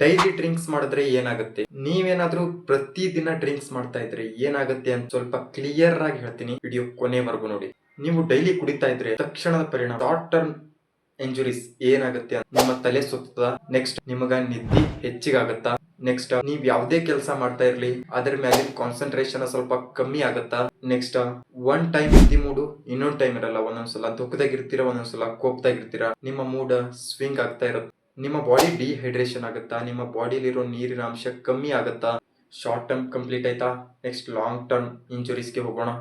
Daily drinks ಮಾಡಿದ್ರೆ ಏನಾಗುತ್ತೆ, ನೀವೇನಾದ್ರೂ ಪ್ರತಿದಿನ ಡ್ರಿಂಕ್ಸ್ ಮಾಡ್ತಾ ಇದ್ರೆ ಏನಾಗುತ್ತೆ ಅಂತ ಸ್ವಲ್ಪ ಕ್ಲಿಯರ್ ಆಗಿ ಹೇಳ್ತೀನಿ. ವಿಡಿಯೋ ಕೊನೆವರೆಗೂ ನೋಡಿ. ನೀವು ಡೈಲಿ ಕುಡಿತಾ ಇದ್ರೆ ತಕ್ಷಣದ ಪರಿಣಾಮ ಶಾರ್ಟ್ ಟರ್ಮ್ ಇಂಜುರೀಸ್ ಏನಾಗುತ್ತೆ, ನಿಮ್ಮ ತಲೆ ಸುತ್ತ, ನೆಕ್ಸ್ಟ್ ನಿಮಗ ನಿದ್ದೆ ಹೆಚ್ಚಿಗಾಗತ್ತಾ, ನೆಕ್ಸ್ಟ್ ನೀವ್ ಯಾವ್ದೇ ಕೆಲಸ ಮಾಡ್ತಾ ಇರ್ಲಿ ಅದ್ರ ಮೇಲಿನ ಕಾನ್ಸಂಟ್ರೇಷನ್ ಸ್ವಲ್ಪ ಕಮ್ಮಿ ಆಗತ್ತಾ, ನೆಕ್ಸ್ಟ್ ಒನ್ ಟೈಮ್ ನಿದ್ದೆ ಮೂಡು, ಇನ್ನೊಂದ್ ಟೈಮ್ ಇರಲ್ಲ, ಒಂದೊಂದ್ಸಲ ದುಃಖದಾಗಿರ್ತೀರ, ಒಂದೊಂದ್ಸಲ ಕೋಪದಾಗಿರ್ತೀರ, ನಿಮ್ಮ ಮೂಡ್ ಸ್ವಿಂಗ್ ಆಗ್ತಾ ಇರುತ್ತೆ, ನಿಮ್ಮ ಬಾಡಿ ಡಿಹೈಡ್ರೇಷನ್ ಆಗುತ್ತಾ, ನಿಮ್ಮ ಬಾಡಿಲಿರೋ ನೀರಿನ ಅಂಶ ಕಮ್ಮಿ ಆಗುತ್ತಾ. ಶಾರ್ಟ್ ಟರ್ಮ್ ಕಂಪ್ಲೀಟ್ ಆಯ್ತಾ, ನೆಕ್ಸ್ಟ್ ಲಾಂಗ್ ಟರ್ಮ್ ಇಂಜುರೀಸ್ಗೆ ಹೋಗೋಣ.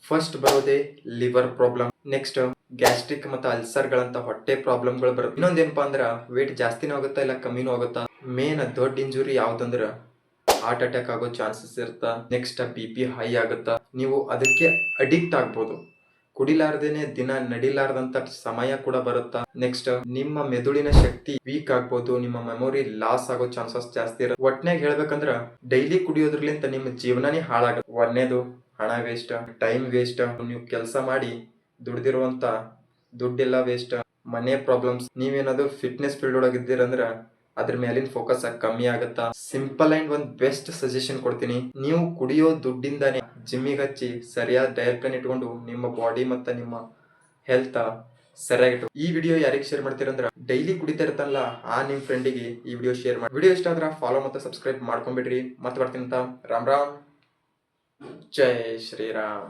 ಫಸ್ಟ್ ಬರೋದೇ ಲಿವರ್ ಪ್ರಾಬ್ಲಮ್, ನೆಕ್ಸ್ಟ್ ಗ್ಯಾಸ್ಟ್ರಿಕ್ ಮತ್ತು ಅಲ್ಸರ್ ಗಳಂತ ಹೊಟ್ಟೆ ಪ್ರಾಬ್ಲಮ್ಗಳು ಬರುತ್ತೆ. ಇನ್ನೊಂದೇನಪ್ಪಾ ಅಂದ್ರ ವೇಟ್ ಜಾಸ್ತಿನೂ ಆಗುತ್ತಾ ಇಲ್ಲ ಕಮ್ಮಿನೂ ಆಗುತ್ತಾ. ಮೇನ್ ದೊಡ್ಡ ಇಂಜುರಿ ಯಾವ್ದಂದ್ರ ಹಾರ್ಟ್ ಅಟ್ಯಾಕ್ ಆಗೋ ಚಾನ್ಸಸ್ ಇರುತ್ತಾ, ನೆಕ್ಸ್ಟ್ BP ಹೈ ಆಗುತ್ತಾ, ನೀವು ಅದಕ್ಕೆ ಅಡಿಕ್ಟ್ ಆಗ್ಬೋದು. ಕುಡಿಲಾರ್ದೇನೆ ದಿನ ನಡಿಲಾರ್ದಂತ ಸಮಯ ಕೂಡ ಬರುತ್ತಾ. ನೆಕ್ಸ್ಟ್ ನಿಮ್ಮ ಮೆದುಳಿನ ಶಕ್ತಿ ವೀಕ್ ಆಗ್ಬೋದು, ನಿಮ್ಮ ಮೆಮೊರಿ ಲಾಸ್ ಆಗೋ ಚಾನ್ಸಸ್ ಜಾಸ್ತಿ ಇರುತ್ತೆ. ಒಟ್ನಾಗ ಹೇಳ್ಬೇಕಂದ್ರ ಡೈಲಿ ಕುಡಿಯೋದ್ರಲಿಂತ ನಿಮ್ಮ ಜೀವನನೇ ಹಾಳಾಗುತ್ತೆ. ಒಂದೇದು ಹಣ ವೇಸ್ಟ್, ಟೈಮ್ ವೇಸ್ಟ್, ನೀವು ಕೆಲಸ ಮಾಡಿ ದುಡ್ದಿರುವಂತ ದುಡ್ಡೆಲ್ಲ ವೇಸ್ಟ್, ಮನೆ ಪ್ರಾಬ್ಲಮ್ಸ್. ನೀವೇನಾದ್ರು ಫಿಟ್ನೆಸ್ ಫೀಲ್ಡ್ ಒಳಗಿದ್ದೀರಂದ್ರ ಅದ್ರ ಮೇಲಿನ ಫೋಕಸ್ ಕಮ್ಮಿ ಆಗುತ್ತಾ. ಸಿಂಪಲ್ ಅಂಡ್ ಒಂದ್ ಬೆಸ್ಟ್ ಸಜೆಷನ್ ಕೊಡ್ತೀನಿ, ನೀವು ಕುಡಿಯೋ ದುಡ್ಡಿಂದಾನೆ ಜಿಮ್ಮಿಗೆ ಹಚ್ಚಿ ಸರಿಯಾದ ಡಯಟ್ ಪ್ಲಾನ್ ಇಟ್ಕೊಂಡು ನಿಮ್ಮ ಬಾಡಿ ಮತ್ತೆ ನಿಮ್ಮ ಹೆಲ್ತ್ ಸರಿಯಾಗಿಟ್ಟು. ಈ ವಿಡಿಯೋ ಯಾರಿಗೆ ಶೇರ್ ಮಾಡ್ತೀರಂದ್ರ ಡೈಲಿ ಕುಡಿತಾ ಇರ್ತಾನಲ್ಲ ಆ ನಿಮ್ ಫ್ರೆಂಡಿಗೆ ಈ ವಿಡಿಯೋ ಶೇರ್ ಮಾಡಿ. ವಿಡಿಯೋ ಇಷ್ಟ ಆದ್ರ ಫಾಲೋ ಮತ್ತೆ ಸಬ್ಸ್ಕ್ರೈಬ್ ಮಾಡ್ಕೊಂಡ್ಬಿಡ್ರಿ. ಮತ್ತೆ ಬರ್ತೀನಿ ಅಂತ. ರಾಮ್ ರಾಮ್, ಜೈ ಶ್ರೀರಾಮ್.